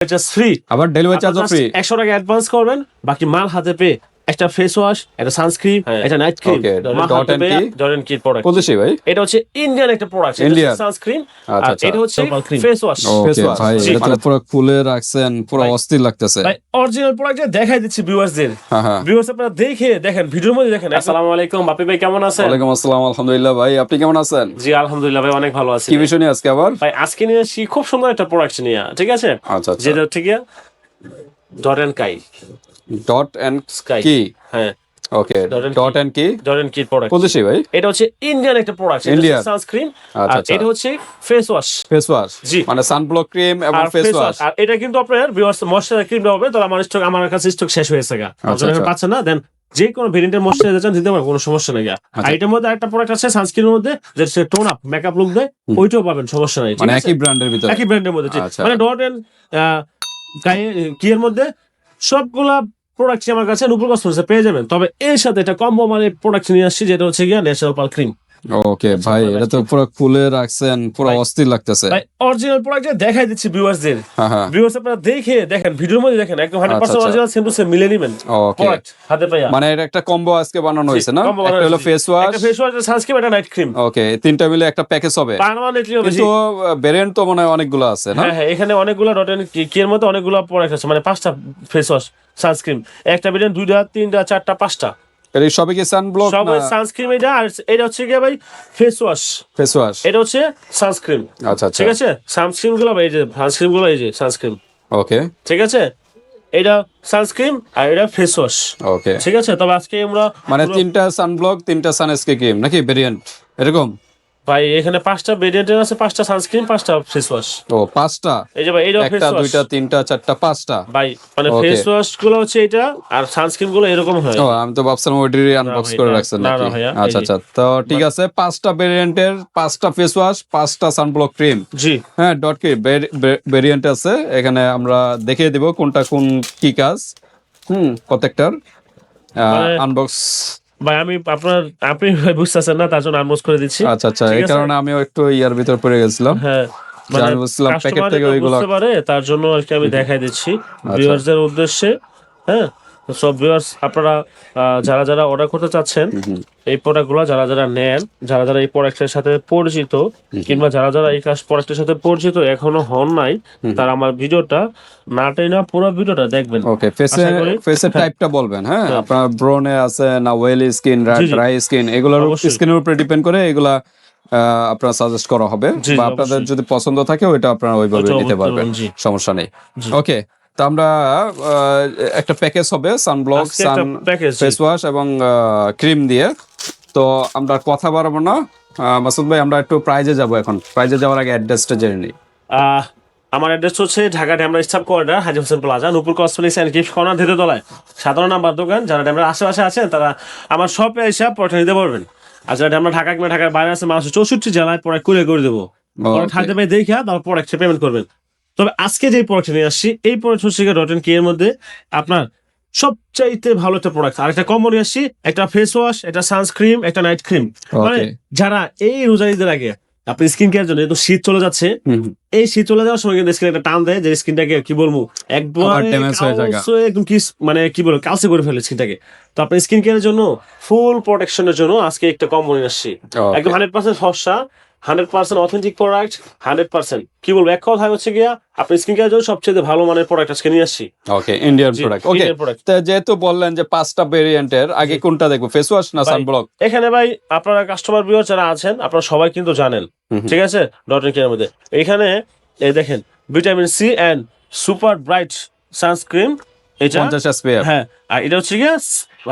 Free, আবার delivery চার্জও free. 100 টাকা অ্যাডভান্স করবেন, বাকি মাল হাতে পেয়ে একটা ফেস ওয়াশ, একটা সানস্ক্রিন, একটা night cream, okay Dot and Key ডরেন কি প্রোডাক্ট। কোথায় ভাই? এটা হচ্ছে ইন্ডিয়ান একটা প্রোডাক্ট, ইন্ডিয়ান সানস্ক্রিন, আর আচ্ছা আচ্ছা এটা হচ্ছে ফেস ওয়াশ। ওকে ভাই, এটা তো পুরো খুলে রাখছেন, পুরো অস্থির লাগতেছে ভাই অরিজিনাল প্রোডাক্ট দেখাই দিচ্ছি ভিউয়ারদের। হ্যাঁ হ্যাঁ, ভিউয়ার্স আপনারা দেখেন, ভিডিওর মধ্যে দেখেন। আসসালামু আলাইকুম বাপি ভাই, কেমন আছেন? ওয়ালাইকুম আসসালাম, আলহামদুলিল্লাহ ভাই, আপনি কেমন আছেন? জি আলহামদুলিল্লাহ ভাই, অনেক ভালো আছি। কি বিষয় নিয়ে আজকে আবার? ভাই আজকে নিয়ে আসি খুব সুন্দর একটা প্রোডাক্ট নিয়ে, ঠিক আছে? আচ্ছা আচ্ছা, যেটা হচ্ছে গিয়া ডরেন কাই ডট এন্ড স্কাই। কি, হ্যাঁ ওকে ডট এন্ড কি ডরেন কি প্রোডাক্ট। কোথায় ভাই? এটা হচ্ছে ইন্ডিয়ান একটা প্রোডাক্ট, ইন্ডিয়ান সানস্ক্রিন, আচ্ছা আর আচ্ছা, এটা হচ্ছে ফেস ওয়াশ। ফেস ওয়াশ জি, মানে সানব্লক ক্রিম এবং আর ফেস ওয়াশ। আর এটা কিন্তু আপনার ভিউয়ার্স ময়শ্চারাইজার ক্রিম হবে, তাহলে আমার কাছে স্টক শেষ হয়েছে গা, আচ্ছা আপনারা আচ্ছা, পাচ্ছেন না, দেন যে কোনো ভেরিয়েন্টের ময়শ্চারাইজার চান দিতে পারবেন, কোনো সমস্যা নেই। আর এটার মধ্যে একটা প্রোডাক্ট আছে সানস্ক্রিনের মধ্যে, যেটা টোন আপ মেকআপ লুক দেয়, ওইটাও পাবেন, সমস্যা নাই। মানে একই ব্র্যান্ডের ভিতরে, একই ব্র্যান্ডের মধ্যে, আচ্ছা, মানে ডট এন্ড কি এর মধ্যে সবগুলা প্রোডাক্ট আমার কাছে নুপুর কসমেটিক্সে পেয়ে যাবেন। তবে এর সাথে একটা কম্বো মানে প্রোডাক্ট নিয়ে আসছি, যেটা হচ্ছে গিয়া ন্যাচারাল পার্ল ক্রিম। ওকে ভাই, এটা তো পুরো খুলে রাখছেন, পুরো অস্থির লাগতেছে ভাই অরিজিনাল প্রোডাক্ট দেখাই দিচ্ছি ভিউয়ারদের। হ্যাঁ হ্যাঁ, ভিউয়ার্স আপনারা দেখেন, ভিডিওর মধ্যে দেখেন, একদম 100% আচ্ছা, অরিজিনাল সেম টু সেম মিলে নেবেন ওকে। প্রোডাক্ট হাতে পাইয়া। মানে এটা একটা কম্বো আজকে বানানো হয়েছে না? combo একটা বানানো হলো হয়েছে। ফেস ওয়াশ, একটা ফেস ওয়াশ, একটা সানস্ক্রিন, একটা নাইট ক্রিম। ওকে, তিনটা মিলে একটা প্যাকেজ হবে। পার্মানেন্টলি হবে। কিন্তু ভেরিয়েন্ট তো মনে হয় অনেকগুলো আছে না? হ্যাঁ, এখানে অনেকগুলো ডট এন্ড কি এর মধ্যে অনেকগুলো প্রোডাক্ট আছে, মানে 5টা ফেস ওয়াশ, সানস্ক্রিন, একটা ভেরিয়েন্ট 2টা 3টা 4টা 5টা, এর সবই কি সানব্লক সব না সানস্ক্রিন। এটা হচ্ছে কি ভাই ফেস ওয়াশ, ফেস ওয়াশ? এটা হচ্ছে সানস্ক্রিন। আচ্ছা আচ্ছা, ঠিক আছে, সানস্ক্রিন গুলো এই যে সানস্ক্রিন গুলো, এই যে সানস্ক্রিন, ওকে ঠিক আছে, এটা সানস্ক্রিন আর এটা ফেস ওয়াশ, ওকে। ঠিক আছে। তবে আজকে আমরা মানে তিনটা সানব্লক, তিনটা সানস্ক্রিন নাকি ভেরিয়েন্ট এরকম? ভাই এখানে 5টা ভেরিয়েন্টের আছে, 5টা সানস্ক্রিন, 5টা ফেস ওয়াশ। ও পাঁচটা, এই যে ভাই এটা ফেস একটা ওয়াশ, দুইটা তিনটা চারটা পাঁচটা ভাই মানে Okay. ফেস ওয়াশ গুলো হচ্ছে এটা, আর সানস্ক্রিন গুলো এরকম হয়। ও আমি তো ভাবছিলাম ওইটারই আনবক্স ভাই, করে না, রাখছেন না, নাকি? না ভাইয়া, আচ্ছা এই যে। আচ্ছা, তো ঠিক আছে, পাঁচটা ভেরিয়েন্টের 5টা ফেস ওয়াশ, 5টা সানব্লক ক্রিম। জি, হ্যাঁ, ডট কি ভেরিয়েন্ট আছে এখানে, আমরা দেখিয়ে দিব কোনটা কোন কি কাজ। প্রত্যেকটার মানে- আনবক্স। ভাই আপনি বুঝতেছেন না, তার জন্য আনবক্স করে দিচ্ছি। আচ্ছা আচ্ছা, ঠিক এই আছে? কারণে আমিও একটু ইয়ার ভিতর পড়ে গেছিলাম। হ্যাঁ, যে মানে আমি বুঝছিলাম প্যাকেট কাস্টমার থেকে ওইগুলো। বুঝতে পারে, তার জন্য আর কি আমি দেখাই দিচ্ছি আচ্ছা। ভিউয়ারদের উদ্দেশ্যে। হ্যাঁ, তো সব ভিউয়ার্স আপনারা যারা অর্ডার করতে চাচ্ছেন এই প্রোডাক্টগুলো, যারা নেন, যারা এই প্রোডাক্টের সাথে পরিচিত, কিংবা যারা এই প্রোডাক্টের সাথে পরিচিত এখনো হন নাই, তারা আমার ভিডিওটা না টেনে পুরো ভিডিওটা দেখবেন। ওকে, ফেসের টাইপটা বলবেন। হ্যাঁ, হ্যাঁ। আপনার ব্রোনে আছে না ওয়েলি স্কিন, জি, জি। ড্রাই স্কিন, এগুলোর অবশ্যই। স্কিনের উপরে ডিপেন্ড করে এগুলা আপনারা সাজেস্ট করা হবে, জি, বা আপনাদের অবশ্যই। যদি পছন্দ থাকে ওইটা আপনারা ওইভাবে ওইটা নিতে বলতে পারবেন, পারেন, জি। সমস্যা নেই। জি। ওকে, তো আমরা একটা প্যাকেজ হবে সানব্লক, আজকে একটা package, জি। ফেস ওয়াশ এবং ক্রিম দিয়ে। তো আমরা কথা বাড়াবো না, মাসুদ ভাই, আমরা একটু প্রাইজে যাব। এখন প্রাইজে যাওয়ার আগে অ্যাড্রেসটা জেনে নিই। আমার অ্যাড্রেস হচ্ছে Dhaka Demra staff quarter, Haji Hossain plaza, Nupur cosmetics and gift corner, ধীরে তলায় 17 নাম্বার দোকান। যারা ড্যামরার আশেপাশে আছেন তারা আমার শপে এসে প্রোডাক্ট নিতে পারবেন। আর যারা ড্যামরা ঢাকা কিংবা ঢাকার বাইরে আছে, মানুষ 64 জেলায় প্রোডাক্ট কুরিয়ার করে দেবো। প্রোডাক্ট হাতে পেয়ে দেখে তারপর প্রোডাক্ট পেমেন্ট করবেন। তবে আজকে যে প্রোডাক্ট নিয়ে আসছি, এই প্রোডাক্ট হচ্ছে ডট এন্ড কি এর মধ্যে আপনার সবচাইতে ভালো একটা প্রোডাক্ট। আর একটা কম্বো নিয়ে আসছি, একটা ফেস ওয়াশ, একটা সানস্ক্রিন, একটা নাইট ক্রিম। মানে Okay. যারা এই রোজা ঈদের আগে আপনি স্কিন কেয়ার জন্য, যেহেতু শীত চলে যাচ্ছে, এই শীত চলে যাওয়ার সময় কিন্তু স্কিন একটা টান দেয়, যে স্কিনটাকে কি বলবো একদম ড্যামেজ হয়ে যায়, একদম কি মানে কি বলবো কালচে করে ফেলে স্কিনটাকে। তো আপনি স্কিন কেয়ারের জন্য ফুল প্রোটেকশনের জন্য আজকে একটা কম্বো নিয়ে আসছি, Okay. একদম 100% ফর্সা, 100% অথেন্টিক প্রোডাক্ট, 100% কি বলবো এক কথা হচ্ছে গিয়া আপনি স্কিন কেয়ারের জন্য সবচেয়ে ভালো মানের প্রোডাক্ট আজকে নিয়ে আসছি। ওকে, ইন্ডিয়ান জি, প্রোডাক্ট। ওকে, Indian product। তো যেহেতু বললেন যে 5টা ভেরিয়েন্টের, আগে কোনটা দেখবো, ফেস ওয়াশ না ভাই, সানব্লক? এখানে ভাই আপনারা কাস্টমার ভিউয়ার যারা আছেন, আপনারা সবাই কিন্তু জানেন, ঠিক আছে, ডট এন্ড কেয়ারের মধ্যে এখানে এই দেখেন vitamin C and super bright sunscreen, এটা 50 SPF। হ্যাঁ, আর এটা হচ্ছে গিয়ে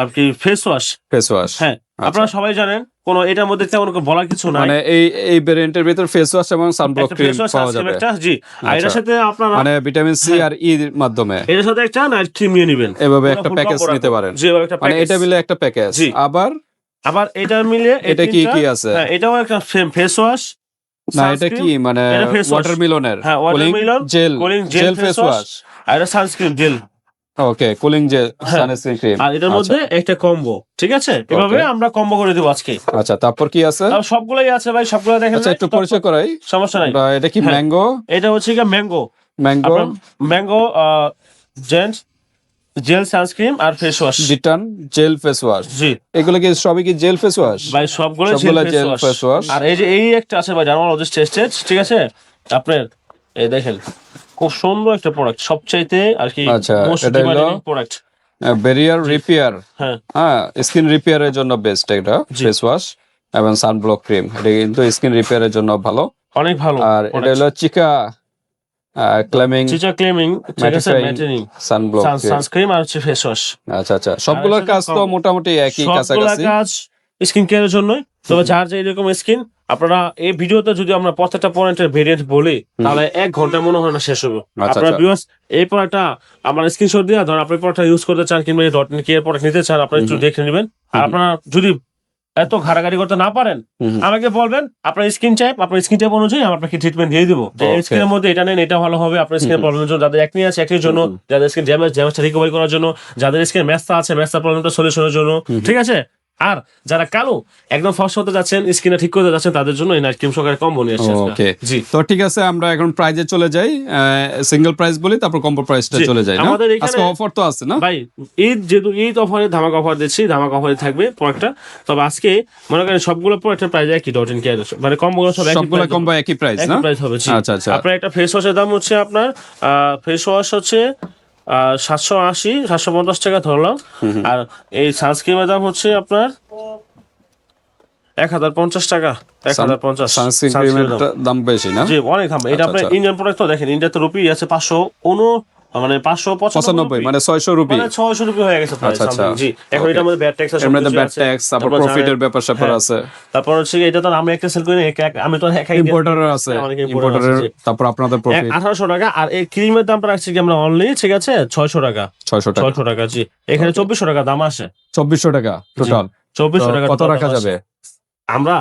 আর কি ফেস ওয়াশ। ফেস ওয়াশ, হ্যাঁ, আপনারা সবাই জানেন, কোনো এটার মধ্যে তেমন কোনো বলার কিছু নাই। মানে এই ভেরিয়েন্টের ভিতর ফেস ওয়াশ এবং সানব্লক একটা ক্রিম face wash, পাওয়া sunscreen যাবে। একটা, জি। আর এটার আচ্ছা। সাথে আপনারা মানে ভিটামিন সি আর ই এর মাধ্যমে এটার সাথে একটা নাইট ক্রিম নিয়ে নেবেন, এভাবে পুরো একটা full প্যাকেজ combo নিতে রাখবেন। পারেন। জি, এভাবে একটা মানে package। এটা মিলে একটা প্যাকেজ। জি। আবার এটা মিলে এই এটা কি তিনটা- কি আছে? হ্যাঁ, এটাও একটা ফেস ওয়াশ, না, এটা কি মানে এটা face wash। ওয়াটারমেলনের হ্যাঁ, watermelon, gel, cooling gel face face wash, wash. আর এটা sunscreen gel. Okay, cooling gel, হ্যাঁ। Sunscreen cream. আর এটার মধ্যে একটা কম্বো, ঠিক আছে, এভাবে আমরা কম্বো করে দেবো আজকে। আচ্ছা, তারপর কি আছে? আর সবগুলাই আছে ভাই, সবগুলো দেখেন। আচ্ছা, একটু পরিচয় করাই। সমস্যা নাই। এটা কি হ্যাঁ। ম্যাঙ্গো? এটা হচ্ছে কি mango, mango mango gents gel sunscreen আর face wash. De-tan gel face wash. জি এগুলো কি সবই কি জেল ফেস ওয়াশ? ভাই সবগুলো সবগুলো gel gel face face wash. Wash. আর এই যে এই একটা আছে ভাই ডার্মালজিস্ট টেস্টেড, ঠিক আছে আপনার, এই দেখেন খুব সুন্দর একটা প্রোডাক্ট, সবচাইতে আর কি আচ্ছা, মোস্ট এটা হলো ডিমান্ডিং প্রোডাক্ট। ব্যারিয়ার রিপেয়ার, হ্যাঁ হ্যাঁ স্কিন রিপেয়ারের জন্য বেস্ট এটা জি। ফেস ওয়াশ এবং সানব্লক ক্রিম। এটা কিন্তু স্কিন রিপেয়ারের জন্য ভালো। অনেক ভালো। আর এটা হলো চিকা ক্লেমিং চিচা ক্লেমিং, ঠিক আছে ম্যাটেনিং সানব্লক সানস্ক্রিন আর হচ্ছে ফেস ওয়াশ। আচ্ছা আচ্ছা, সবগুলোর কাজ তো মোটামুটি একই সবগুলা কাছাকাছি। কাজ স্কিন কেয়ারের জন্যই। তবে যার যে এরকম স্কিন, আপনারা এই ভিডিওতে যদি আমরা প্রত্যেকটা পয়েন্টের ভেরিয়েন্ট বলি তাহলে 1 ঘন্টা মনে হয় না শেষ হবে। আচ্ছা, আপনারা আচ্ছা। ভিউয়ার্স এই প্রোডাক্টটা আমার স্ক্রিনশট দিয়ে ধর আপনি প্রোডাক্টটা ইউজ করতে চান কিংবা এই ডট কেয়ার প্রোডাক্ট নিতে চান, আপনারা একটু দেখে নেবেন। আর আপনারা যদি এত ঘাটাঘাটি করতে না পারেন আমাকে বলবেন, আপনার স্কিন টাইপ, আপনার স্কিন টাইপ অনুযায়ী আমরা আপনাকে ট্রিটমেন্ট দিয়ে দিব। যে Okay. স্কিনের মধ্যে এটা নেন, এটা ভালো হবে আপনার স্কিনের প্রবলেমের জন্য, যাদের একনি আছে একনির জন্য, যাদের স্কিন ড্যামেজটা রিকভারি করার জন্য, যাদের স্কিন মেস্তা আছে মেস্তা প্রবলেমটা সলিউশনের জন্য, ঠিক আছে। আর যারা কালো একদম ফর্সা হতে যাচ্ছেন, স্কিনটা ঠিক করতে যাচ্ছেন, তাদের জন্য এই নাইট ক্রিম সহকারে কম্বো নিয়ে আসছে আজকে। ওকে জি তো ঠিক আছে, আমরা এখন প্রাইজে চলে যাই। সিঙ্গেল প্রাইস বলি, তারপর কম্বো প্রাইসটা জি, চলে যাই না? আমাদের এখানে- আজকে অফার তো আছে না ভাই, ঈদ যেহেতু ঈদ অফারে ধামাকা অফার দিচ্ছি, ধামাকা অফারে থাকবে প্রোডাক্টটা। তবে আজকে মনে করেন সবগুলো প্রোডাক্টের প্রাইস একই, ডট ইন কেয়ার মানে কম্বোগুলো সব একই সবগুলো price কম্বো একই প্রাইস একই না? প্রাইস হবে। জি আচ্ছা আচ্ছা, আপনার একটা ফেস ওয়াশের দাম হচ্ছে আপনার ফেস ওয়াশ হচ্ছে 780 750 টাকা ধরলাম। আর এই সানস্ক্রিনের দাম হচ্ছে আপনার 1050 টাকা, 1050 সানস্ক্রিন sunscreen এর ক্রিমের দাম বেশি না? জি অনেক দাম। এটা আচ্ছা, আপনার আচ্ছা। ইন্ডিয়ান প্রোডাক্ট তো দেখেন, ইন্ডিয়াতে রুপি আছে 595 মানে 595 মানে 600 রুপি। মানে 600 রুপি হয়ে গেছে প্রায় আচ্ছা, আচ্ছা। something। জি এখন Okay. এটার মধ্যে ব্যাড ট্যাক্স আছে, এর মধ্যে সবকিছু ব্যাড আছে। ট্যাক্স, তারপর তারপর প্রফিটের জানেন- ব্যাপার স্যাপার হ্যাঁ। আছে, তারপর হচ্ছে এটা তো আমি একটা সেল করি না, আমি তো একা ইম্পোর্টার আছে, অনেক importer ইম্পোর্টারের, আছে, জি। তারপর আপনাদের প্রফিট 1800 টাকা। আর এই ক্রিমের দামটা রাখছি কি আমরা অনলি, ঠিক আছে 600 টাকা, 600 টাকা, 600 টাকা। জি এখানে 2400 টাকা দাম আসে, 2400 টাকা টোটাল। 2400 টাকা কত total রাখা দাম আসে। যাবে? আমরা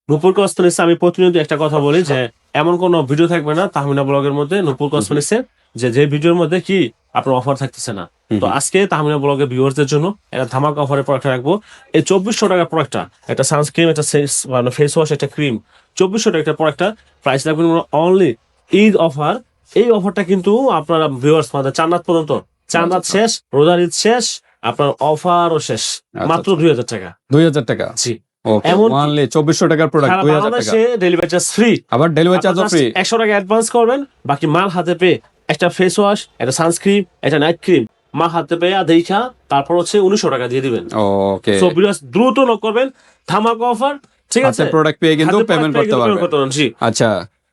নূপুর কসমেটিক্সে আমি প্রতিনিয়ত একটা কথা বলি যে এমন কোন ভিডিও থাকবে না তাহমিনা ব্লগের মধ্যে নূপুর কসমেটিক্সের যে ভিডিওর মধ্যে কি আপনার অফার থাকতেছে না। তো আজকে তাহমিনা ব্লগের ভিউয়ারদের জন্য একটা ধামাকা অফারের প্রোডাক্ট রাখবো। এই 2400 টাকার প্রোডাক্টটা, একটা সানস্ক্রিন, একটা ফেস ওয়াশ, একটা ক্রিম, 2400 টাকা একটা প্রোডাক্টটা প্রাইস রাখবেন অনলি ঈদ অফার। এই অফারটা কিন্তু আপনারা ভিউয়ার্স আমাদের চান্নাত পর্যন্ত, চান্নাত শেষ, রোজার ঈদ শেষ, আপনার অফারও শেষ, মাত্র 2000 টাকা। 2000 টাকা। জি ওকে, এমন- অনলি 2400 টাকার প্রোডাক্ট সারা 2000 টাকা। বাংলাদেশে ডেলিভারি চার্জ ফ্রি, আবার ডেলিভারি চার্জও ফ্রি। 100 টাকা অ্যাডভান্স করবেন, বাকি মাল হাতে পেয়ে একটা ফেস ওয়াশ, একটা সানস্ক্রিন, একটা নাইট ক্রিম মাল হাতে পেয়ে দেখা তারপর হচ্ছে 1900 টাকা দিয়ে দিবেন। ওকে, সো ভিউয়ার্স দ্রুত নক করবেন, ধামাকা অফার, ঠিক আছে। হাতে প্রোডাক্ট পেয়ে কিন্তু হাতে পেমেন্ট product করতে পেয়ে কিন্তু পারবে। payment করতে পারবেন, জি। আচ্ছা,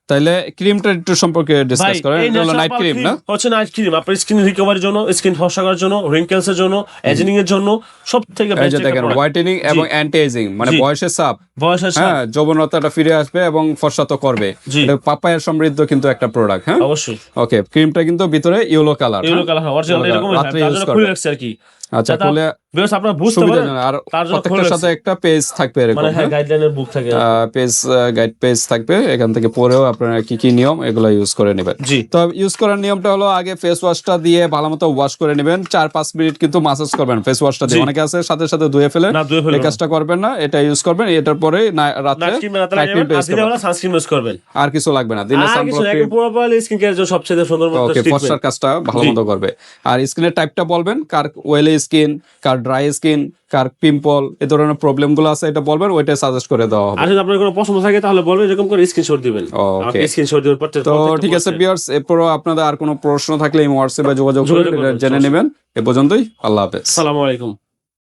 তাইলে ক্রিমটা একটু সম্পর্কে ভাই ডিসকাস করেন। এই এটা হলো natural নাইট ক্রিম না? হচ্ছে নাইট ক্রিম, আপনার স্কিন রিকভারির জন্য, স্কিন ফর্সা করার জন্য, রিঙ্কেলস এর জন্য, এজিং এর জন্য সব থেকে এই বেস্ট যে একটা দেখেন, প্রোডাক্ট। হোয়াইটেনিং এবং অ্যান্টি এজিং, মানে জি। বয়সের চাপ, বয়স আছে, হ্যাঁ যৌবনতাটা ফিরে আসবে এবং ফর্সা তো করবে। জি। এটা পাপায়ার সমৃদ্ধ কিন্তু একটা প্রোডাক্ট। হ্যাঁ অবশ্যই ওকে, ক্রিমটা কিন্তু ভিতরে yellow colour. Yellow colour original এরকম রাত্রে তার ইউজ জন্য করবে। খুলে রাখছি আর কি। আচ্ছা, যাতে খুলে ভিউয়ার্স আপনারা বুঝতে সুবিধা পারেন, আর তার জন্য প্রত্যেকটার খুলে সাথে একটা পেজ থাকবে এরকম। মানে হ্যাঁ গাইডলাইনের বুক থাকে। পেজ গাইড পেজ থাকবে, এখান থেকে পড়েও আপনারা কি কি নিয়ম এগুলো ইউজ করে নেবেন। জি তো ইউজ করার নিয়মটা হলো আগে ফেস ওয়াশটা দিয়ে ভালো মতো ওয়াশ করে নেবেন, 4-5 মিনিট কিন্তু মাসাজ করবেন ফেস ওয়াশটা দিয়ে। জি। অনেকে আছে সাথে সাথে ধুয়ে ফেলে, না ধুয়ে ফেলবেন এই কাজটা করবেন না, এটা ইউজ করবেন। এটার পরে রাতে নাইট ক্রিম রাতে নাইট ক্রিম লাগাবেন, আর দিনে বেলা সানস্ক্রিন ইউজ করবেন। আর কিছু লাগবে না, দিনে আর কিছু সানব্লক না, ক্রিম। একদম পুরোপুরি স্কিন কেয়ারের জন্য সবচেয়ে সুন্দর মতো ওকে, ট্রিটমেন্ট। ফর্সার কাজটা ভালো জি। মতো করবে। আর স্কিনের টাইপটা বলবেন, কার ওয়েলি স্কিন, কার ড্রাই স্কিন, কার পিম্পল, এই ধরনের প্রবলেম গুলো আছে এটা বলবেন, ওইটা সাজেস্ট করে দেওয়া হবে। আর যদি আপনার কোনো পছন্দ থাকে তাহলে বলবেন, এরকম করে স্ক্রিনশট দিবেন, Okay. আমাকে স্ক্রিনশট দিবেন তো ঠিক আছে ভিউয়ার্স, এরপরও আপনাদের আর কোনো প্রশ্ন থাকলে এই হোয়াটসঅ্যাপে যোগাযোগ করে যোগাযোগ করবেন, জেনে নেবেন। এ পর্যন্তই, আল্লাহ হাফেজ। আসসালামু আলাইকুম।